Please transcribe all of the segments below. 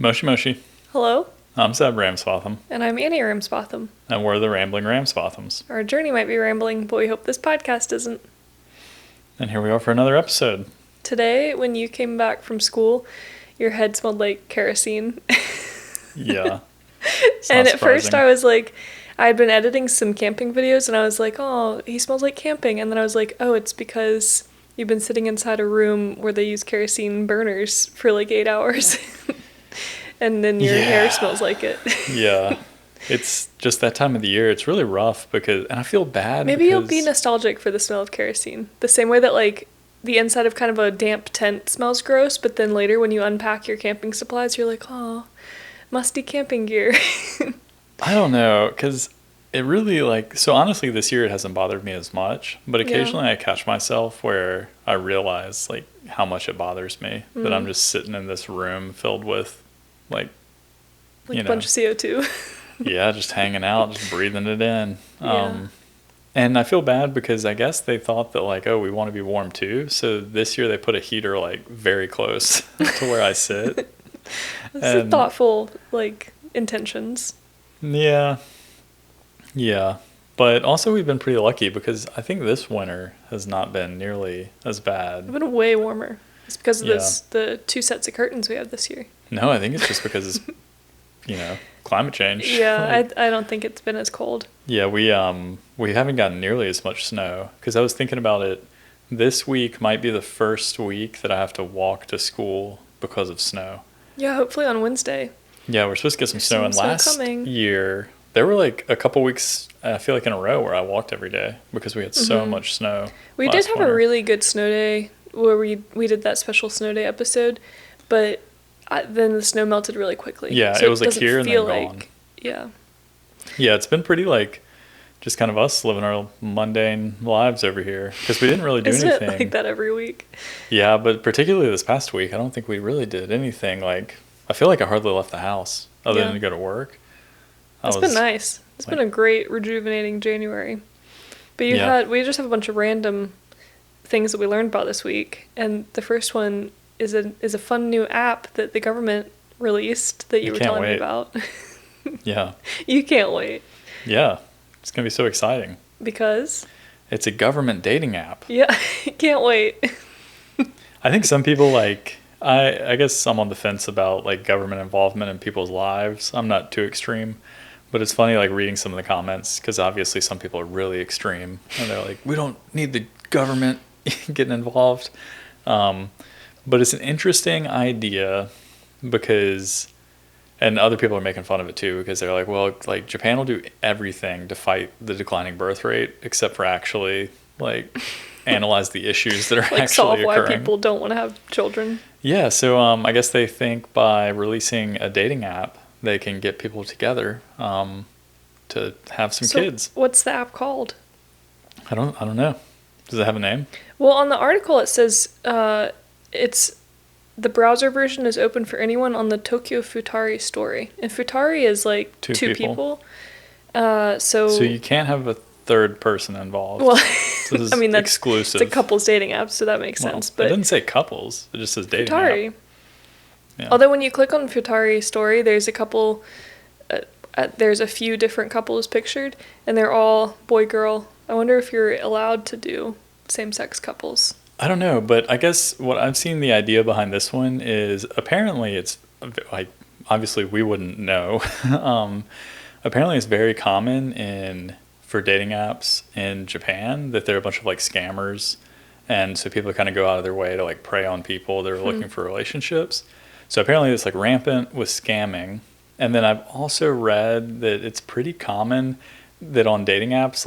Moshi Moshi. Hello, I'm Seb Ramsbotham, and I'm Annie Ramsbotham. and we're the Rambling Ramsbothams. Our journey might be rambling, but we hope this podcast isn't. And here we are for another episode. Today, when you came back from school, your head smelled like kerosene. Yeah. And at first I was like, I'd been editing some camping videos, and I was like, oh, he smells like camping. And then I was like, oh, it's because you've been sitting inside a room where they use kerosene burners for like 8 hours. And then your hair smells like it. Yeah. It's just that time of the year. It's really rough and I feel bad. Maybe you'll be nostalgic for the smell of kerosene. The same way that like the inside of kind of a damp tent smells gross, but then later when you unpack your camping supplies, you're like, oh, musty camping gear. I don't know, because it really so honestly this year it hasn't bothered me as much, but occasionally I catch myself where I realize how much it bothers me that I'm just sitting in this room filled with a bunch of CO2. Yeah, just hanging out, just breathing it in. Yeah. And I feel bad because I guess they thought that we want to be warm too. So this year they put a heater very close to where I sit. That's thoughtful intentions. Yeah. Yeah. But also we've been pretty lucky because I think this winter has not been nearly as bad. It's been way warmer. It's because of the 2 sets of curtains we have this year. No, I think it's just because it's, climate change. Yeah, I don't think it's been as cold. Yeah, we haven't gotten nearly as much snow because I was thinking about it. This week might be the first week that I have to walk to school because of snow. Yeah, hopefully on Wednesday. Yeah, we're supposed to get some snow. And last year, there were a couple weeks, I feel in a row where I walked every day because we had so much snow. We did have a really good snow day where we did that special snow day episode, but then the snow melted really quickly. Yeah, so it was here and then gone. Yeah. Yeah, it's been pretty just kind of us living our mundane lives over here because we didn't really do anything. Isn't it like that every week? Yeah, but particularly this past week, I don't think we really did anything. I feel like I hardly left the house other than to go to work. It's been nice. It's been a great rejuvenating January. But we just have a bunch of random things that we learned about this week, and the first one is a fun new app that the government released that you were telling me about. Yeah. You can't wait. Yeah. It's going to be so exciting. Because? It's a government dating app. Yeah. Can't wait. I think some people I guess I'm on the fence about government involvement in people's lives. I'm not too extreme. But it's funny reading some of the comments because obviously some people are really extreme. And they're we don't need the government getting involved. But it's an interesting idea because, and other people are making fun of it too because they're Japan will do everything to fight the declining birth rate except for actually analyze the issues that are actually solve occurring. Why people don't want to have children. Yeah, so I guess they think by releasing a dating app they can get people together to have some kids. What's the app called? I don't know. Does it have a name? Well, on the article it says it's the browser version is open for anyone on the Tokyo Futari story. And Futari is two people. So you can't have a third person involved. Well, so this is that's exclusive. It's a couples dating app, so that makes sense. But it doesn't say couples. It just says dating Futari. app. Yeah. Although when you click on Futari story, there's a couple. There's a few different couples pictured, and they're all boy-girl. I wonder if you're allowed to do same-sex couples. I don't know, but I guess what I've seen the idea behind this one is apparently it's obviously we wouldn't know. Apparently it's very common for dating apps in Japan that there are a bunch of scammers, and so people kind of go out of their way to prey on people that are looking for relationships. So apparently it's rampant with scamming. And then I've also read that it's pretty common that on dating apps,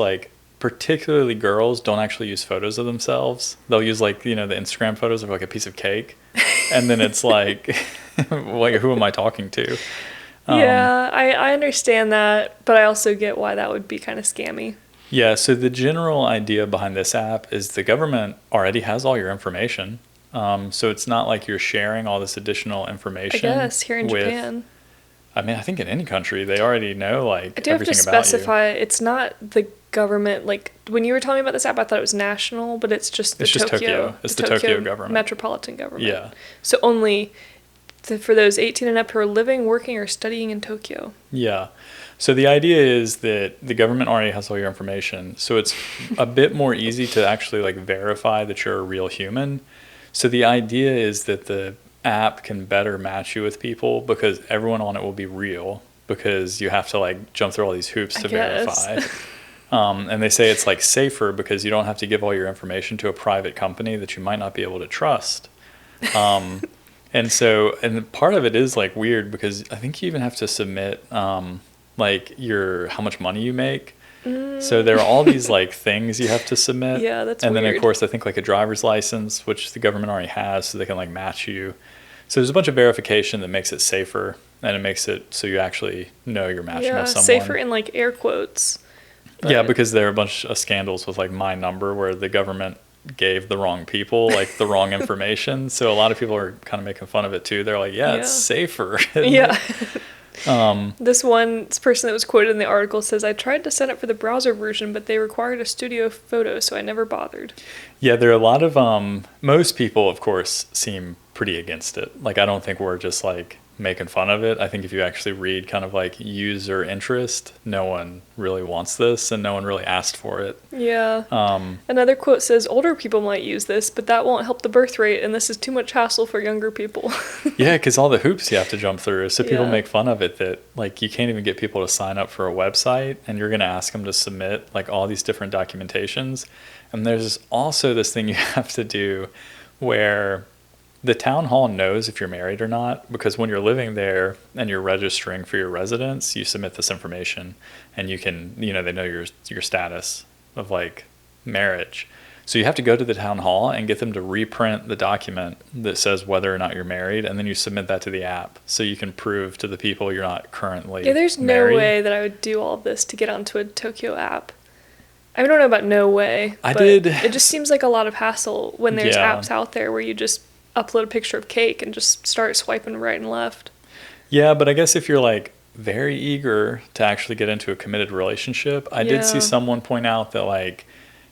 particularly girls don't actually use photos of themselves. They'll use the Instagram photos of a piece of cake. And then it's who am I talking to? Yeah, I understand that, but I also get why that would be kind of scammy. Yeah, so the general idea behind this app is the government already has all your information. So it's not you're sharing all this additional information. I guess here in Japan. I mean, I think in any country, they already know, I do have to specify, it's not the government, when you were telling me about this app, I thought it was national, but it's just the Tokyo. It's the Tokyo government. Metropolitan government. Yeah. So only for those 18 and up who are living, working, or studying in Tokyo. Yeah. So the idea is that the government already has all your information. So it's a bit more easy to actually like verify that you're a real human. So the idea is that the app can better match you with people because everyone on it will be real, because you have to like jump through all these hoops to verify. And they say it's like safer because you don't have to give all your information to a private company that you might not be able to trust. And part of it is like weird because I think you even have to submit like how much money you make. So there are all these like things you have to submit. Yeah, that's and weird. Then of course I think like a driver's license, which the government already has, so they can like match you. So there's a bunch of verification that makes it safer, and it makes it so you actually know you're matching with someone. Safer in like air quotes. Yeah, because there are a bunch of scandals with like My Number where the government gave the wrong people like the wrong information. So a lot of people are kind of making fun of it too. They're like, it's safer. Yeah. This one person that was quoted in the article says, I tried to sign up for the browser version, but they required a studio photo, so I never bothered. Yeah, there are a lot of, most people, of course, seem pretty against it. Like, I don't think we're just like making fun of it. I think if you actually read kind of like user interest, no one really wants this and no one really asked for it. Yeah. Another quote says, older people might use this, but that won't help the birth rate, and this is too much hassle for younger people. Yeah, because all the hoops you have to jump through. So people make fun of it that like you can't even get people to sign up for a website, and you're going to ask them to submit like all these different documentations. And there's also this thing you have to do where the town hall knows if you're married or not, because when you're living there and you're registering for your residence, you submit this information and you can, they know your status of like marriage. So you have to go to the town hall and get them to reprint the document that says whether or not you're married, and then you submit that to the app so you can prove to the people you're not currently there's married. No way that I would do all of this to get onto a Tokyo app. I don't know about no way. It just seems like a lot of hassle when there's apps out there where you just upload a picture of cake and just start swiping right and left. Yeah, but I guess if you're like very eager to actually get into a committed relationship, I did see someone point out that like,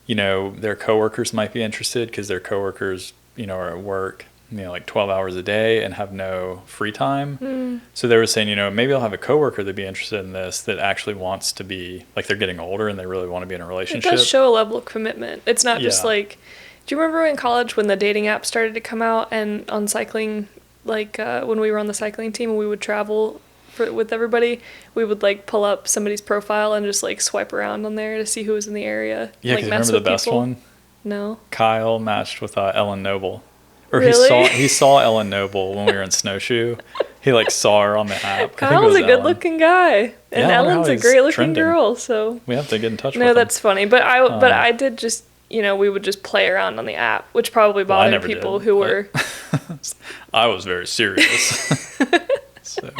their coworkers might be interested because their coworkers, are at work, like 12 hours a day and have no free time. So they were saying, maybe I'll have a coworker that'd be interested in this that actually wants to be like, they're getting older and they really want to be in a relationship. It does show a level of commitment. It's not just like, do you remember in college when the dating app started to come out, and on cycling, like when we were on the cycling team and we would travel with everybody, we would like pull up somebody's profile and just like swipe around on there to see who was in the area. Yeah, like, remember the best one? No. Kyle matched with Ellen Noble. Or really? he saw Ellen Noble when we were in Snowshoe. He like saw her on the app. Kyle's a good-looking guy, and Ellen's a great-looking girl. So we have to get in touch with him. No, that's funny. But I did just, we would just play around on the app, which probably bothered people who were. I was very serious. So.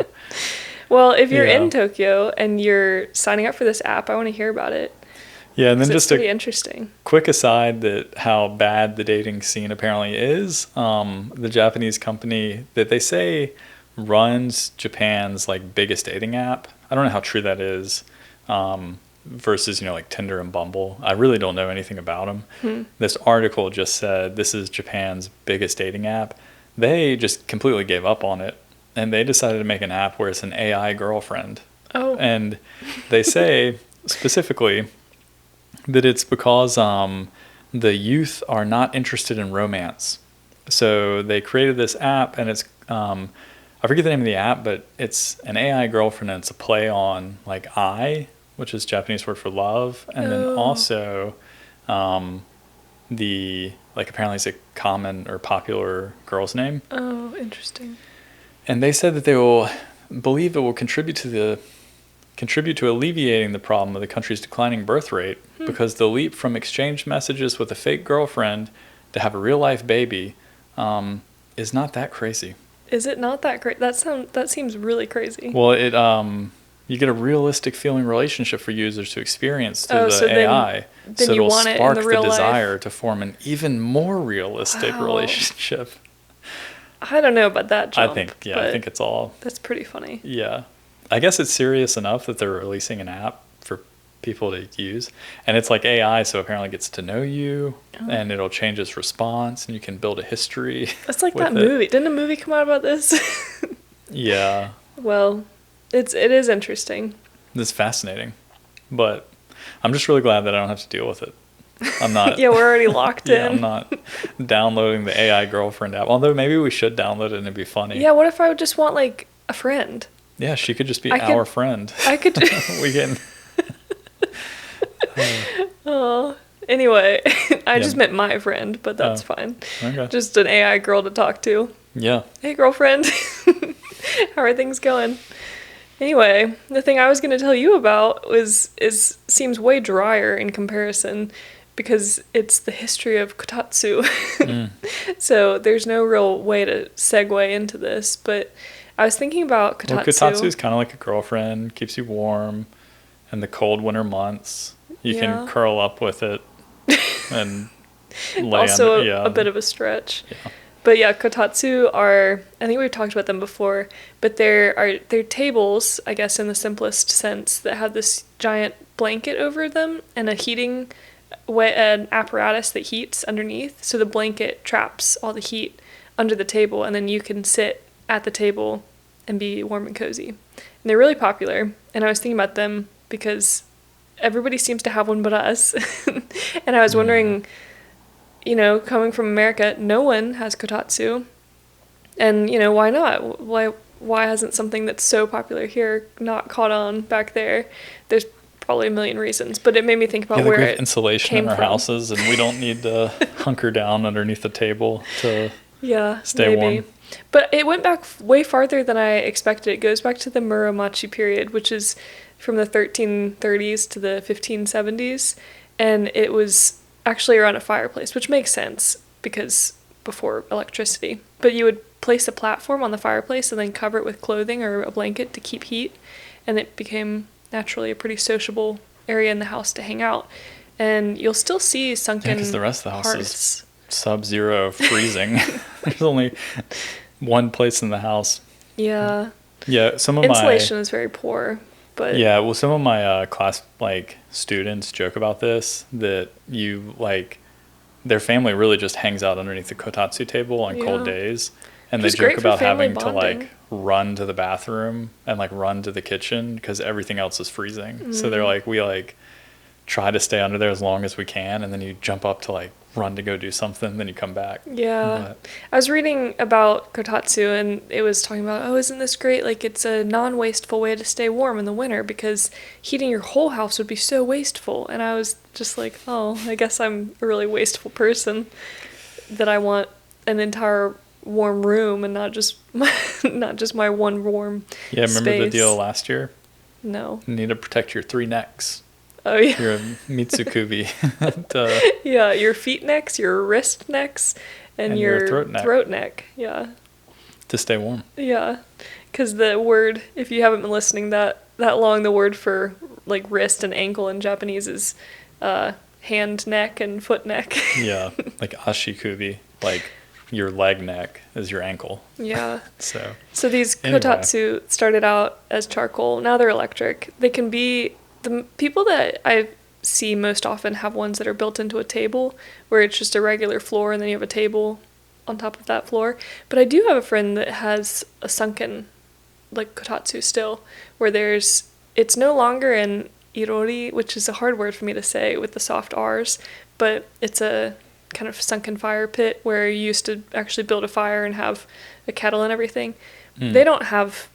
Well, if you're in Tokyo and you're signing up for this app, I want to hear about it. Yeah, and then just pretty interesting. Quick aside that how bad the dating scene apparently is. The Japanese company that they say runs Japan's like biggest dating app. I don't know how true that is. Versus like Tinder and Bumble. I really don't know anything about them. This article just said this is Japan's biggest dating app. They just completely gave up on it, and they decided to make an app where it's an AI girlfriend. Oh. And they say specifically that it's because the youth are not interested in romance. So they created this app, and it's I forget the name of the app, but it's an AI girlfriend, and it's a play on like which is Japanese word for love, and then also the like apparently it's a common or popular girl's name. Oh, interesting. And they said that they will believe it will contribute to alleviating the problem of the country's declining birth rate because the leap from exchanged messages with a fake girlfriend to have a real life baby is not that crazy. Is it not that great? That seems really crazy. Well, you get a realistic feeling relationship for users to experience through the AI. Then you want it in the real desire life. To form an even more realistic relationship. I don't know about that jump. I think it's all. That's pretty funny. Yeah. I guess it's serious enough that they're releasing an app for people to use. And it's like AI, so apparently it gets to know you, and it'll change its response, and you can build a history. That's like that movie. Didn't a movie come out about this? Yeah. Well, it is interesting. It's fascinating. But I'm just really glad that I don't have to deal with it. I'm not. Yeah, we're already locked in. I'm not downloading the AI girlfriend app. Although maybe we should download it and it'd be funny. Yeah, what if I would just want like a friend? Yeah, she could just be our friend. I could. We can. Oh, anyway, I just meant my friend, but that's fine. Okay. Just an AI girl to talk to. Yeah. Hey, girlfriend. How are things going? Anyway, the thing I was going to tell you about seems way drier in comparison because it's the history of Kotatsu. So there's no real way to segue into this, but I was thinking about Kotatsu. Well, Kotatsu is kind of like a girlfriend, keeps you warm in the cold winter months. You can curl up with it and lay also under. Yeah. a bit of a stretch. Yeah. But yeah, Kotatsu are, I think we've talked about them before, but they're tables, I guess in the simplest sense, that have this giant blanket over them and an apparatus that heats underneath. So the blanket traps all the heat under the table, and then you can sit at the table and be warm and cozy. And they're really popular, and I was thinking about them because everybody seems to have one but us. And I was wondering, coming from America, no one has Kotatsu. And, why not? Why hasn't something that's so popular here not caught on back there? There's probably a million reasons, but it made me think about where we have it insulation came in our from. houses, and we don't need to hunker down underneath the table to stay maybe. warm. But it went back way farther than I expected. It goes back to the Muromachi period, which is from the 1330s to the 1570s, and it was actually around a fireplace, which makes sense because before electricity. But you would place a platform on the fireplace and then cover it with clothing or a blanket to keep heat, and it became naturally a pretty sociable area in the house to hang out. And you'll still see sunken because the rest of the house hearths. is sub-zero freezing. There's only one place in the house. Yeah. Yeah, insulation is very poor. But yeah, well, some of my class students joke about this, that their family really just hangs out underneath the kotatsu table on cold days, and they joke about having bonding. to run to the bathroom and run to the kitchen because everything else is freezing. So they're we try to stay under there as long as we can, and then you jump up to run to go do something, then you come back. Yeah. I was reading about Kotatsu, and it was talking about, isn't this great? It's a non-wasteful way to stay warm in the winter because heating your whole house would be so wasteful. And I was just I guess I'm a really wasteful person, that I want an entire warm room and not just my one warm remember space. The deal last year? No. You need to protect your 3 necks. Oh, yeah. You're a Mitsukubi. Yeah, your feet necks, your wrist necks, and your throat neck. Yeah. To stay warm. Yeah. Because the word, if you haven't been listening that long, the word for wrist and ankle in Japanese is hand neck and foot neck. Yeah, ashikubi, your leg neck is your ankle. Yeah. So these Kotatsu started out as charcoal. Now they're electric. They can be... The people that I see most often have ones that are built into a table where it's just a regular floor and then you have a table on top of that floor. But I do have a friend that has a sunken kotatsu still, where it's no longer an irori, which is a hard word for me to say with the soft R's, but it's a kind of sunken fire pit where you used to actually build a fire and have a kettle and everything. They don't have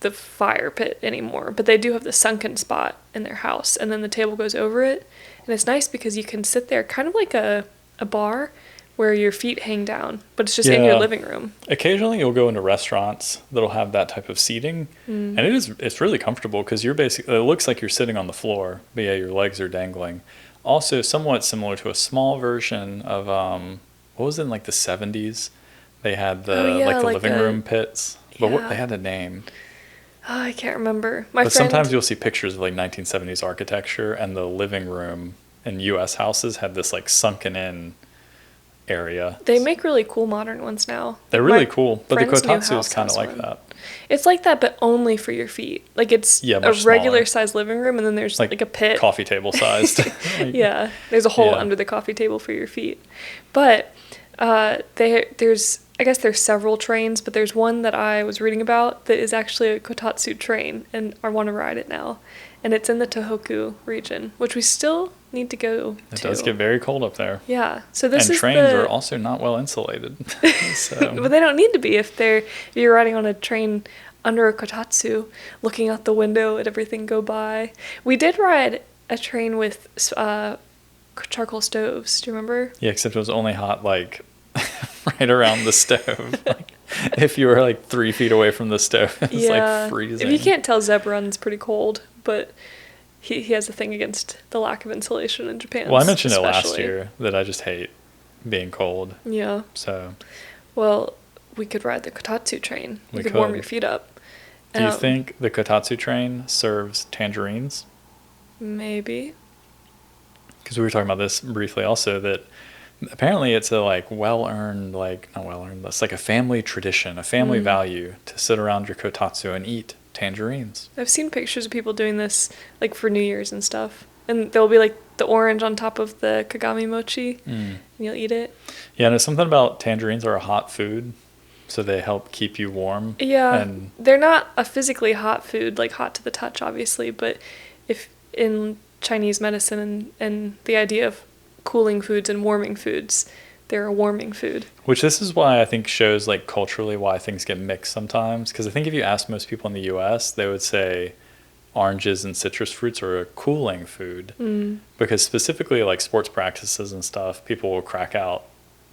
the fire pit anymore, but they do have the sunken spot in their house, and then the table goes over it, and it's nice because you can sit there kind of like a bar where your feet hang down, but it's just in your living room. Occasionally you'll go into restaurants that'll have that type of seating, and it's really comfortable because you're it looks like you're sitting on the floor, but your legs are dangling. Also somewhat similar to a small version of what was it in the 70s? They had the living room pits, but they had a name. Oh, I can't remember. Sometimes you'll see pictures of 1970s architecture, and the living room in U.S. houses had this sunken in area. They make really cool modern ones now. They're really cool, but the Kotatsu is kind of like that. It's like that, but only for your feet. Like it's a regular sized living room, and then there's like a pit. Coffee table sized. Yeah, there's a hole under the coffee table for your feet. But there's several trains, but there's one that I was reading about that is actually a Kotatsu train, and I want to ride it now. And it's in the Tohoku region, which we still need to go to. It does get very cold up there. Yeah. So this is trains are also not well insulated. But they don't need to be if you're riding on a train under a Kotatsu, looking out the window at everything go by. We did ride a train with charcoal stoves. Do you remember? Yeah, except it was only hot right around the stove. If you were 3 feet away from the stove, it was freezing. If you can't tell, Zeb runs pretty cold, but he has a thing against the lack of insulation in Japan. Well, I mentioned it last year that I just hate being cold. Yeah. So. Well, we could ride the Kotatsu train. You could warm your feet up. Do you think the Kotatsu train serves tangerines? Maybe. Because we were talking about this briefly also, that apparently it's a not well-earned, it's like a family tradition, a family value to sit around your Kotatsu and eat tangerines. I've seen pictures of people doing this for New Year's and stuff. And there'll be the orange on top of the kagami mochi, and you'll eat it. Yeah, and there's something about tangerines are a hot food, so they help keep you warm. Yeah, and they're not a physically hot food, hot to the touch, obviously, but if in Chinese medicine and the idea of cooling foods and warming foods, they're a warming food. Which this is why I think shows culturally why things get mixed sometimes. Because I think if you ask most people in the U.S., they would say oranges and citrus fruits are a cooling food. Because specifically sports practices and stuff, people will crack out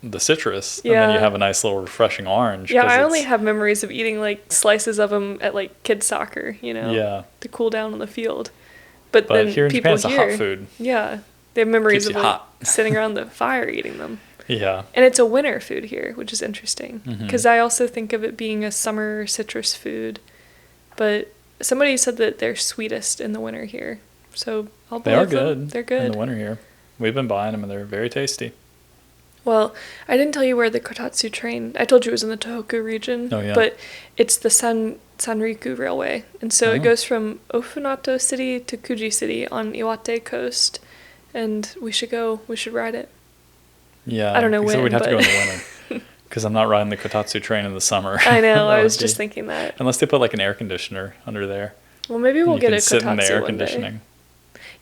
the citrus and then you have a nice little refreshing orange. Yeah, I only have memories of eating slices of them at kids soccer, to cool down on the field. But then here in Japan, it's a hot food. Yeah, they have memories of sitting around the fire eating them. Yeah. And it's a winter food here, which is interesting. Because I also think of it being a summer citrus food. But somebody said that they're sweetest in the winter here. So I'll believe them. They are good. They're good. In the winter here. We've been buying them and they're very tasty. Well, I didn't tell you where the Kotatsu train... I told you it was in the Tohoku region. Oh, yeah. But it's the Sanriku Railway. And so it goes from Ofunato City to Kuji City on Iwate Coast. And we should go. We should ride it. Yeah. I don't know when, we'd have to go in the winter. Because I'm not riding the Kotatsu train in the summer. I know. I was just thinking that. Unless they put an air conditioner under there. Well, maybe we'll get a Kotatsu sit in the air one conditioning. Day.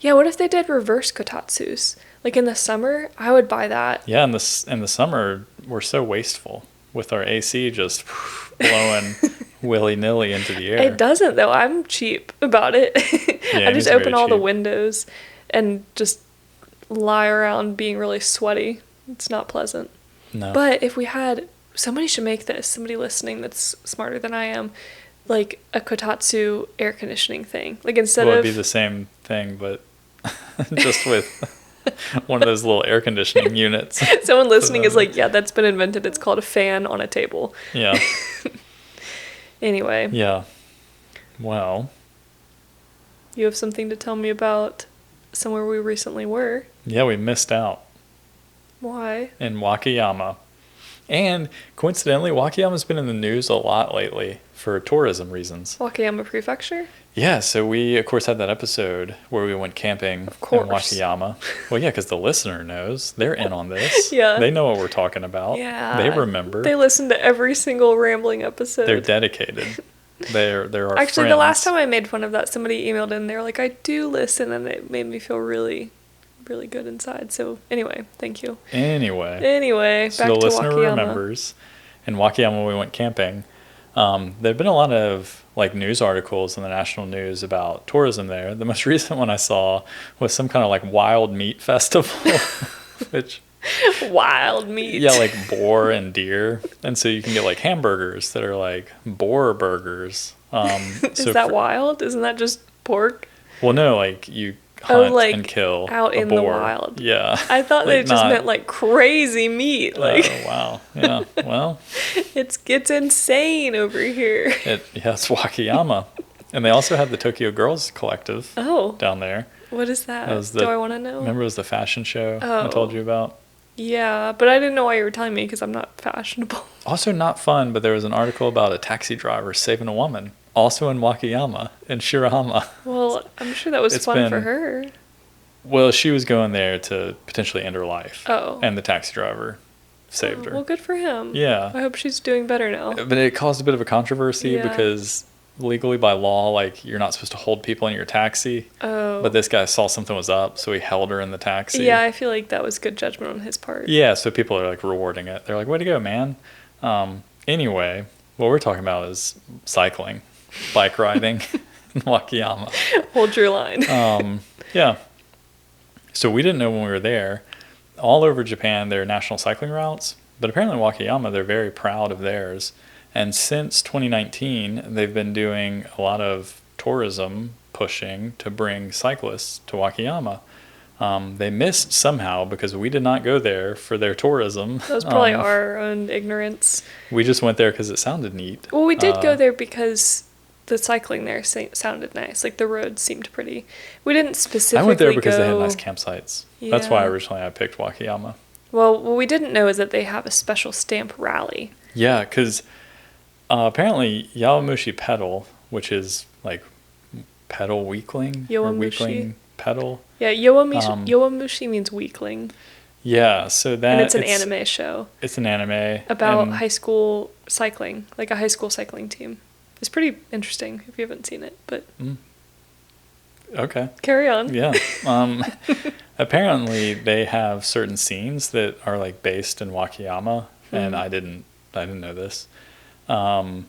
Yeah, what if they did reverse Kotatsus? In the summer, I would buy that. Yeah, in the summer, we're so wasteful with our AC just blowing willy-nilly into the air. It doesn't, though. I'm cheap about it. Yeah, I just open all the windows and just lie around being really sweaty. It's not pleasant. No. But if we had... Somebody should make this. Somebody listening that's smarter than I am. A Kotatsu air conditioning thing. Instead of... It'd be the same thing, but just with... one of those little air conditioning units. Someone listening is yeah, that's been invented. It's called a fan on a table. Yeah. Anyway. Yeah. Well. You have something to tell me about somewhere we recently were. Yeah, we missed out. Why? In Wakayama. And coincidentally, Wakayama's been in the news a lot lately for tourism reasons. Wakayama Prefecture? Yeah, so we, of course, had that episode where we went camping in Wakayama. Well, yeah, because the listener knows. They're in on this. Yeah. They know what we're talking about. Yeah. They remember. They listen to every single rambling episode. They're dedicated. They're our Actually, friends. The last time I made fun of that, somebody emailed in. They were like, I do listen, and it made me feel really, really good inside. So, anyway, thank you. Anyway, so back the to listener Wakayama. remembers. In Wakayama, when we went camping, there have been a lot of news articles in the national news about tourism there. The most recent one I saw was some kind of wild meat festival, which wild meat. Yeah, boar and deer, and so you can get hamburgers that are boar burgers. Is that wild? Isn't that just pork? Well, no, you hunt and kill out in boar. The wild. Yeah, I thought they just meant crazy meat. Oh wow, yeah. Well, it's insane over here. It's Wakayama, and they also had the Tokyo Girls Collective. Down there. What is that? Do I want to know? Remember, it was the fashion show I told you about. Yeah, but I didn't know why you were telling me because I'm not fashionable. Also not fun, but there was an article about a taxi driver saving a woman, also in Wakayama, in Shirahama. Well, I'm sure that was fun for her. Well, she was going there to potentially end her life. Oh. And the taxi driver saved her. Well, good for him. Yeah. I hope she's doing better now. But it caused a bit of a controversy because legally by law, like, you're not supposed to hold people in your taxi. Oh. But this guy saw something was up, so he held her in the taxi. Yeah, I feel like that was good judgment on his part. Yeah, so people are, like, rewarding it. They're like, way to go, man. Anyway, what we're talking about is cycling, bike riding in Wakayama. Hold your line. Yeah. So we didn't know when we were there. All over Japan, there are national cycling routes, but apparently in Wakayama, they're very proud of theirs. And since 2019, they've been doing a lot of tourism pushing to bring cyclists to Wakayama. They missed somehow because we did not go there for their tourism. That was probably our own ignorance. We just went there because it sounded neat. Well, we did go there because the cycling there sounded nice. Like, the roads seemed pretty. We didn't specifically I went there because they had nice campsites. Yeah. That's why originally I picked Wakayama. Well, what we didn't know is that they have a special stamp rally. Yeah, because apparently Yowamushi pedal, which is like pedal weakling or weakling pedal. Yeah, Yowamushi means weakling. Yeah, so that... And it's an anime show. It's an anime. About high school cycling, like a high school cycling team. It's pretty interesting if you haven't seen it, but... Okay. Carry on. Yeah. Apparently, they have certain scenes that are like based in Wakayama, and I didn't know this. So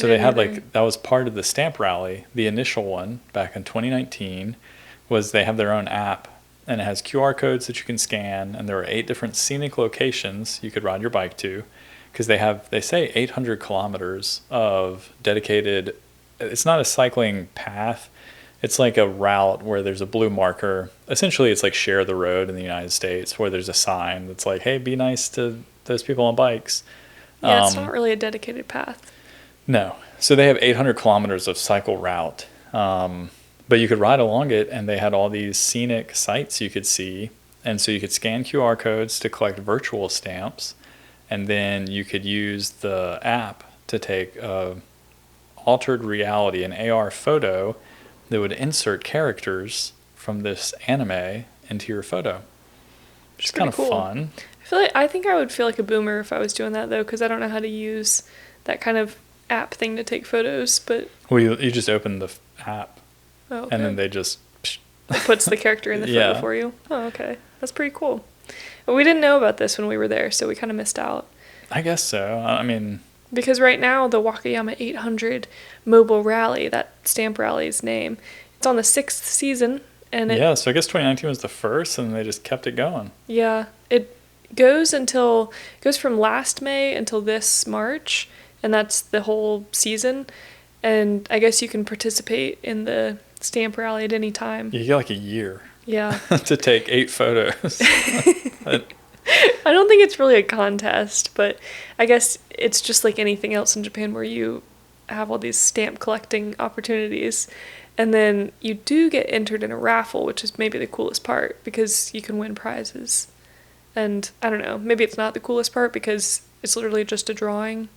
they had like, that was part of the stamp rally. The initial one back in 2019 was they have their own app, and it has QR codes that you can scan, and there are 8 different scenic locations you could ride your bike to, because they say 800 kilometers of dedicated. It's not a cycling path. It's like a route where there's a blue marker. Essentially, it's like Share the Road in the United States, where there's a sign that's like, hey, be nice to those people on bikes. Yeah, it's not really a dedicated path. No. So they have 800 kilometers of cycle route. But you could ride along it, and they had all these scenic sites you could see. And so you could scan QR codes to collect virtual stamps, and then you could use the app to take a altered reality, an AR photo that would insert characters from this anime into your photo. Which is kind of fun. I think I would feel like a boomer if I was doing that, though, because I don't know how to use that kind of app thing to take photos. But well, you just open the app, and then they just... It puts the character in the photo for you. Oh, okay. That's pretty cool. But we didn't know about this when we were there, so we kind of missed out. I guess so. I mean... Because right now, the Wakayama 800 Mobile Rally, that stamp rally's name, it's on the 6th season. And so I guess 2019 was the first, and they just kept it going. Yeah. It goes from last May until this March, and that's the whole season. And I guess you can participate in the stamp rally at any time. You get like a year. Yeah. To take 8 photos. I don't think it's really a contest, but I guess it's just like anything else in Japan where you have all these stamp collecting opportunities. And then you do get entered in a raffle, which is maybe the coolest part because you can win prizes. And I don't know, maybe it's not the coolest part because it's literally just a drawing.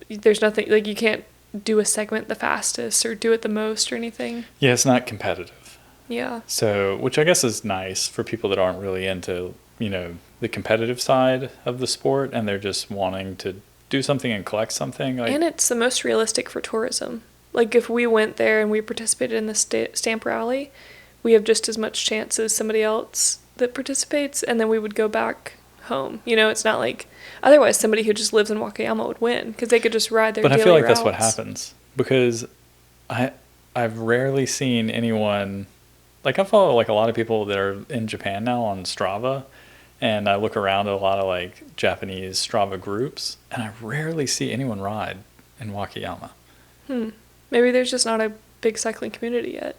There's nothing, like, you can't do a segment the fastest or do it the most or anything. Yeah, it's not competitive. Yeah. So, which I guess is nice for people that aren't really into, the competitive side of the sport, and they're just wanting to do something and collect something. And it's the most realistic for tourism. Like, if we went there and we participated in the stamp rally, we have just as much chance as somebody else that participates, and then we would go back home. It's not like, otherwise somebody who just lives in Wakayama would win, because they could just ride their daily routes. But I feel like that's what happens, because I've rarely seen anyone, like, I follow, like, a lot of people that are in Japan now on Strava, and I look around at a lot of, like, Japanese Strava groups, and I rarely see anyone ride in Wakayama. Maybe there's just not a big cycling community yet.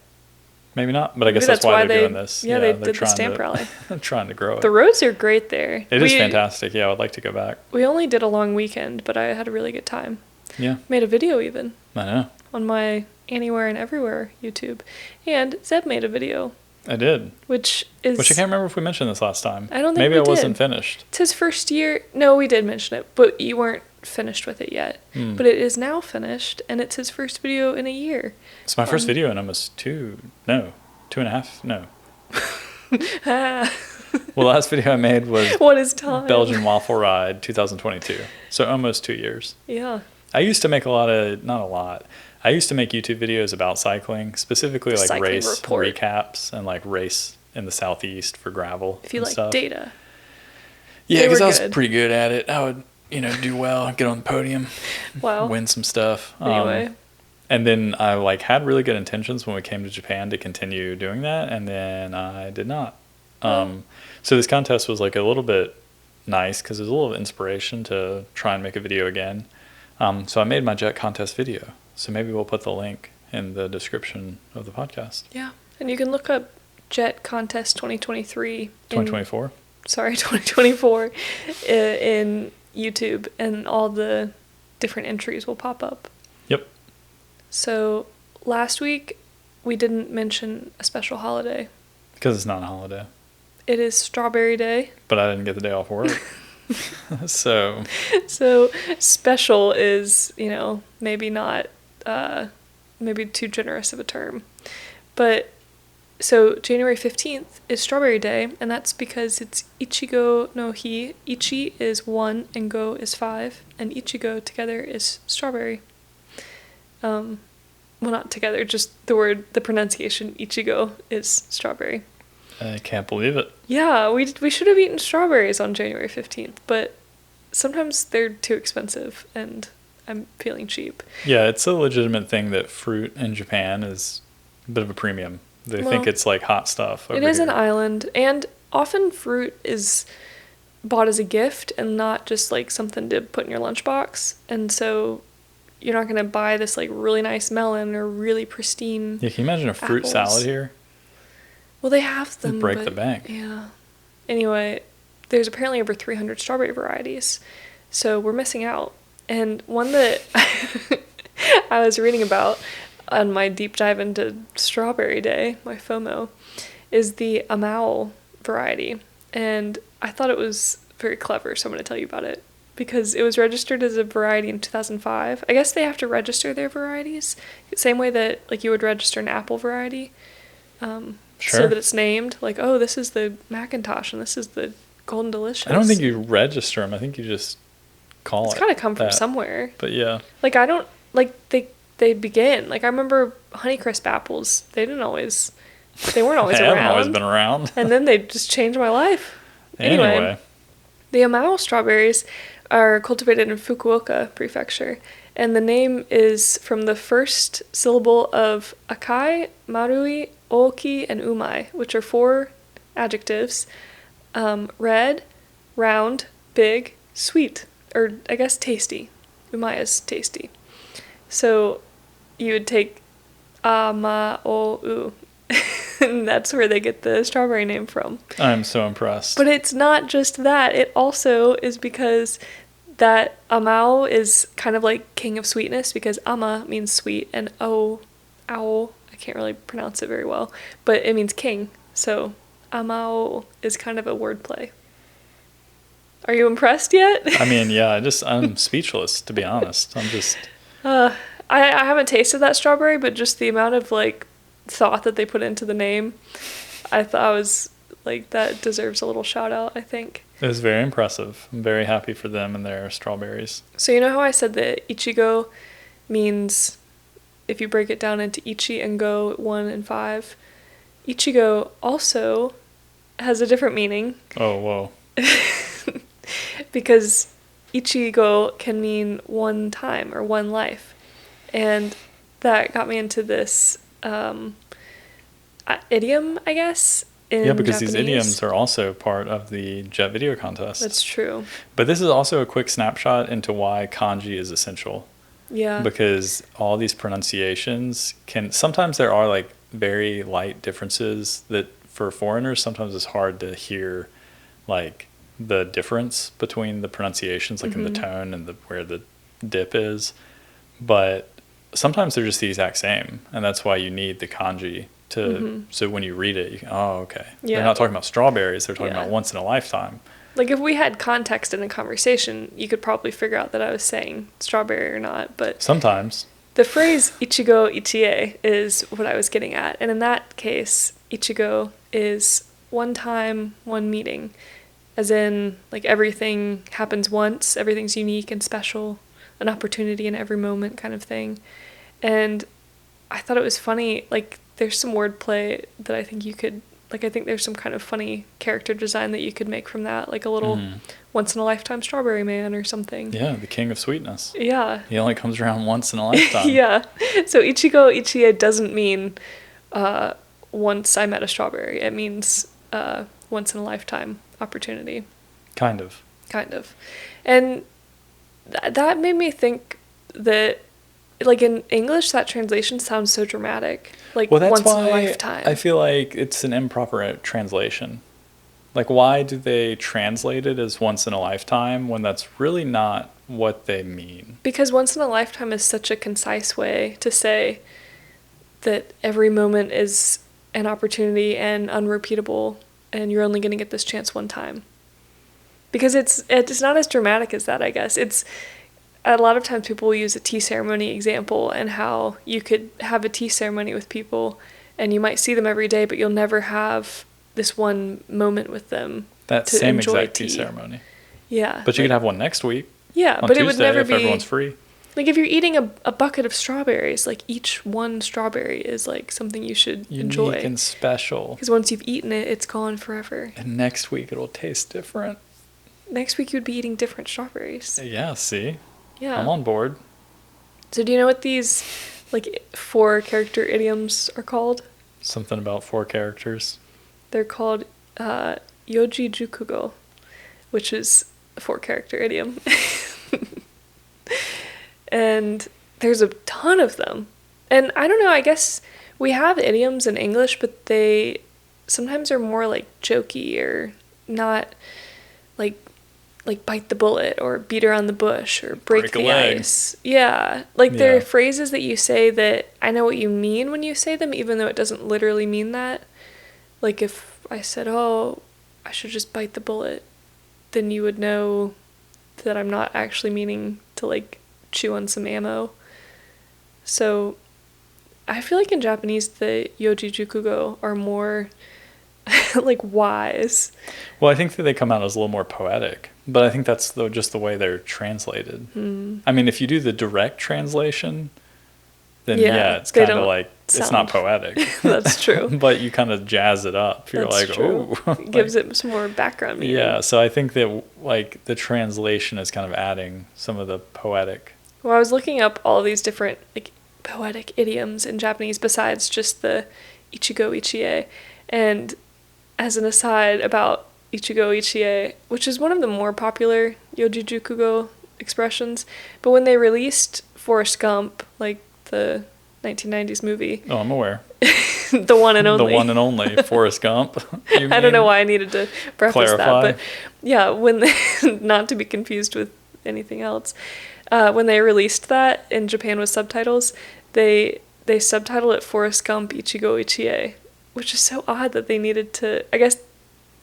Maybe not, but I guess that's why they're doing this. Yeah, they did the stamp rally. Trying to grow it. The roads are great there. It is fantastic. Yeah, I would like to go back. We only did a long weekend, but I had a really good time. Yeah. Made a video even. I know. On my Anywhere and Everywhere YouTube. And Zeb made a video I did. Which I can't remember if we mentioned this last time. I don't think Maybe we I did. wasn't finished. It's his first year. No, we did mention it, but you weren't finished with it yet. But it is now finished, and it's his first video in a year. It's my first video in almost 2.5, no. Well, the last video I made was what is time? Belgian Waffle Ride 2022. So almost 2 years. Yeah. I used to make I used to make YouTube videos about cycling, specifically like Cycling race report. recaps and like race in the Southeast for gravel. If you and like stuff. data. Yeah, They because were I was good. pretty good at it. I would, do well, get on the podium, Wow. win some stuff. Anyway. And then I like had really good intentions when we came to Japan to continue doing that, and then I did not. So this contest was like a little bit nice because it was a little inspiration to try and make a video again. So I made my jet contest video. So maybe we'll put the link in the description of the podcast. Yeah. And you can look up Jet Contest 2023. 2024? 2024 in YouTube, and all the different entries will pop up. Yep. So last week we didn't mention a special holiday. Because it's not a holiday. It is Strawberry Day. But I didn't get the day off work. So special is, maybe not, maybe too generous of a term. But so January 15th is Strawberry Day, and that's because it's ichigo no hi. Ichi is 1 and go is 5, and ichigo together is strawberry. Well, not together, just the pronunciation ichigo is strawberry. I can't believe it. Yeah, we should have eaten strawberries on January 15th, but sometimes they're too expensive, and I'm feeling cheap. Yeah, it's a legitimate thing that fruit in Japan is a bit of a premium. They think it's like hot stuff. It is an island, and often fruit is bought as a gift and not just like something to put in your lunchbox. And so you're not going to buy this like really nice melon or really pristine. Yeah, can you imagine a fruit apples. salad here? Well, they have them. Break the bank. Yeah. Anyway, there's apparently over 300 strawberry varieties, so we're missing out. And one that I was reading about on my deep dive into Strawberry Day, my FOMO, is the Amao variety. And I thought it was very clever, so I'm going to tell you about it. Because it was registered as a variety in 2005. I guess they have to register their varieties. Same way that like you would register an apple variety. Sure. So that it's named. Like, oh, this is the Macintosh and this is the Golden Delicious. I don't think you register them. I think you just call it. It's got to come from that. somewhere. But yeah. Like, I don't... Like, they begin. Like, I remember Honeycrisp apples. They weren't always They around. haven't always been around. And then they just changed my life. Anyway. The Amao strawberries are cultivated in Fukuoka Prefecture. And the name is from the first syllable of akai, marui, oki, and umai, which are 4 adjectives. Red, round, big, sweet, or I guess tasty. Umai is tasty. So you would take ama-o-u, and that's where they get the strawberry name from. I'm so impressed. But it's not just that. It also is because that amao is kind of like king of sweetness, because ama means sweet, and ow, I can't really pronounce it very well, but it means king. So amao is kind of a wordplay. Are you impressed yet? I mean, yeah, I'm speechless, to be honest. I'm just... I haven't tasted that strawberry, but just the amount of like thought that they put into the name, I thought I was like, that deserves a little shout out, I think. It was very impressive. I'm very happy for them and their strawberries. So you know how I said that ichigo means, if you break it down into ichi and go 1 and 5, ichigo also has a different meaning. Oh, whoa. Because ichigo can mean one time or one life. And that got me into this idiom, I guess, in Yeah, because Japanese. these idioms are also part of the Jet Video Contest. That's true. But this is also a quick snapshot into why kanji is essential. Yeah. Because all these pronunciations sometimes there are like very light differences that for foreigners sometimes it's hard to hear like the difference between the pronunciations, like in the tone and where the dip is. But sometimes they're just the exact same, and that's why you need the kanji so when you read it, you can, oh, okay. Yeah. They're not talking about strawberries. They're talking about once in a lifetime. Like, if we had context in a conversation, you could probably figure out that I was saying strawberry or not. But sometimes. The phrase ichigo ichie is what I was getting at. And in that case, ichigo is one time, one meeting. As in, like, everything happens once, everything's unique and special, an opportunity in every moment kind of thing. And I thought it was funny, like, there's some wordplay that I think you could, like, I think there's some kind of funny character design that you could make from that, like a little once-in-a-lifetime strawberry man or something. Yeah, the king of sweetness. Yeah. He only comes around once in a lifetime. Yeah. So ichigo ichie doesn't mean once I met a strawberry. It means once-in-a-lifetime opportunity. Kind of. And that made me think that, like, in English, that translation sounds so dramatic. Like, well, that's once why in a lifetime. I feel like it's an improper translation. Like, why do they translate it as once in a lifetime when that's really not what they mean? Because once in a lifetime is such a concise way to say that every moment is an opportunity and unrepeatable, and you're only going to get this chance one time. Because it's not as dramatic as that, I guess. It's a lot of times people will use a tea ceremony example and how you could have a tea ceremony with people and you might see them every day, but you'll never have this one moment with them. That to same enjoy exact tea ceremony. Yeah. But you could have one next week. Yeah, on but Tuesday, it would never if be. Everyone's free. Like, if you're eating a bucket of strawberries, like, each one strawberry is, like, something you should enjoy. Unique and special. Because once you've eaten it, it's gone forever. And next week it'll taste different. Next week you would be eating different strawberries. Yeah, see? Yeah. I'm on board. So do you know what these, like, 4-character idioms are called? Something about 4 characters. They're called yojijukugo, which is a 4-character idiom. And there's a ton of them. And I don't know, I guess we have idioms in English, but they sometimes are more, like, jokey or not, like bite the bullet or beat around the bush or break the ice. Yeah. Like, there are phrases that you say that I know what you mean when you say them, even though it doesn't literally mean that. Like, if I said, oh, I should just bite the bullet, then you would know that I'm not actually meaning to, like, chew on some ammo. So I feel like in Japanese, the yojijukugo are more like wise. Well, I think that they come out as a little more poetic, but I think that's just the way they're translated. I mean, if you do the direct translation, then it's kind of like, it's not poetic. That's true. But you kind of jazz it up. You're that's like, true. oh. It gives it some more background meaning. Yeah, so I think that, like, the translation is kind of adding some of the poetic. Well, I was looking up all these different, like, poetic idioms in Japanese besides just the ichigo ichie. And as an aside about ichigo ichie, which is one of the more popular yojijukugo expressions, but when they released Forrest Gump, like the 1990s movie. Oh, I'm aware. The one and only. The one and only Forrest Gump. I don't know why I needed to preface clarify. that, but yeah, when not to be confused with anything else. When they released that in Japan with subtitles, they subtitled it Forrest Gump Ichigo Ichie, which is so odd that they needed to. I guess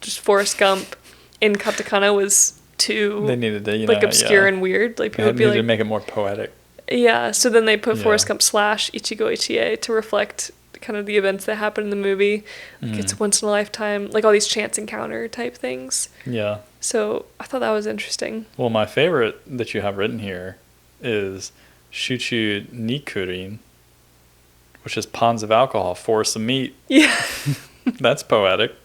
just Forrest Gump in katakana was too they needed to, like obscure and weird. Like people would be like, to make it more poetic. Yeah, so then they put Forrest Gump / Ichigo Ichie to reflect kind of the events that happened in the movie. Like it's once in a lifetime, like all these chance encounter type things. Yeah. So I thought that was interesting. Well, my favorite that you have written here is Shuchu Nikurin, which is ponds of alcohol, forests of meat. Yeah. That's poetic.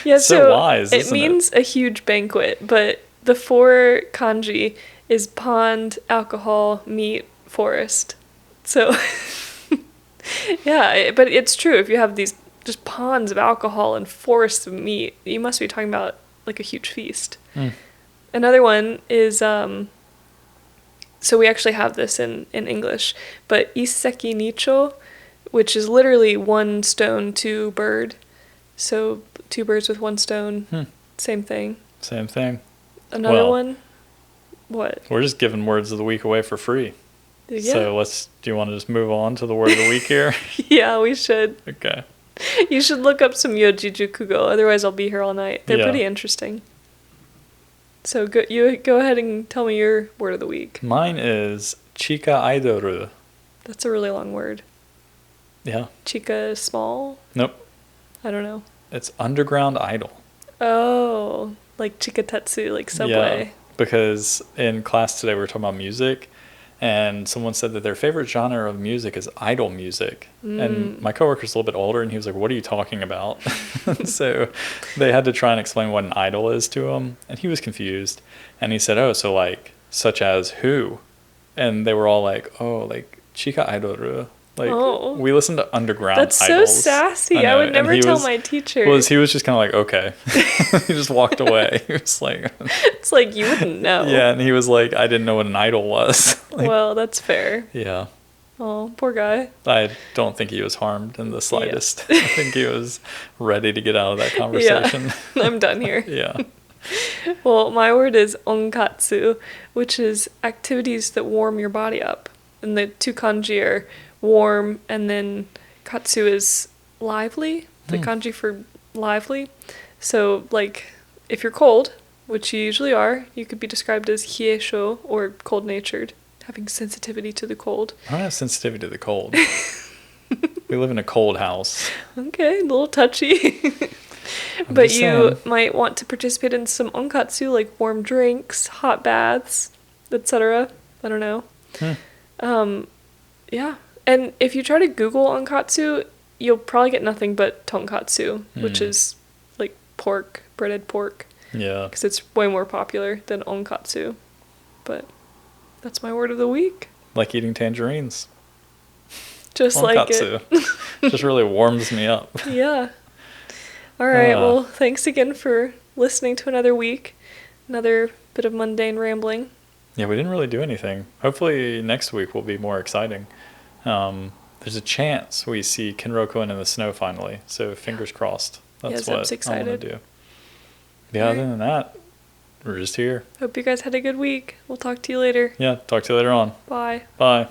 Yeah, so wise, it means a huge banquet, but the 4 kanji is pond, alcohol, meat, forest. So, yeah, but it's true. If you have these just ponds of alcohol and forests of meat, you must be talking about like a huge feast. Another one is, so we actually have this in English, but iseki nicho, which is literally 1 stone, 2 bird. So 2 birds with 1 stone. Same thing. Same thing. Another one. What? We're just giving words of the week away for free. Yeah. So do you want to just move on to the word of the week here? Yeah, we should. Okay. You should look up some yojijukugo, otherwise I'll be here all night. They're pretty interesting. So you go ahead and tell me your word of the week. Mine is chika aidoru. That's a really long word. Yeah. Chika small? Nope. I don't know. It's underground idol. Oh, like Chikatetsu, like Subway. Yeah, because in class today we were talking about music, and someone said that their favorite genre of music is idol music. And my coworker's a little bit older, and he was like, what are you talking about? So they had to try and explain what an idol is to him, and he was confused. And he said, oh, so like, such as who? And they were all like, oh, like, chika aidoru. Like, we listened to underground That's idols. So sassy. I would never tell my teacher. Well, he was just kind of like, okay. He just walked away. He was like... It's like, you wouldn't know. Yeah, and he was like, I didn't know what an idol was. Like, well, that's fair. Yeah. Oh, poor guy. I don't think he was harmed in the slightest. Yeah. I think he was ready to get out of that conversation. Yeah, I'm done here. Yeah. Well, my word is onkatsu, which is activities that warm your body up. And the two kanji are warm, and then katsu is lively, the kanji for lively. So, like, if you're cold, which you usually are, you could be described as hiesho, or cold-natured, having sensitivity to the cold. I don't have sensitivity to the cold. We live in a cold house. Okay, a little touchy. But you might want to participate in some onkatsu, like warm drinks, hot baths, etc. I don't know. Yeah. And if you try to Google onkatsu, you'll probably get nothing but tonkatsu, which is like pork, breaded pork. Yeah. Because it's way more popular than onkatsu. But that's my word of the week. Like eating tangerines. Just onkatsu. Like it. Just really warms me up. Yeah. All right. Well, thanks again for listening to another week. Another bit of mundane rambling. Yeah, we didn't really do anything. Hopefully next week will be more exciting. There's a chance we see Kenroku in the snow finally. So fingers crossed. That's what I want to do. Yeah, other than that, we're just here. Hope you guys had a good week. We'll talk to you later. Yeah, talk to you later on. Bye. Bye.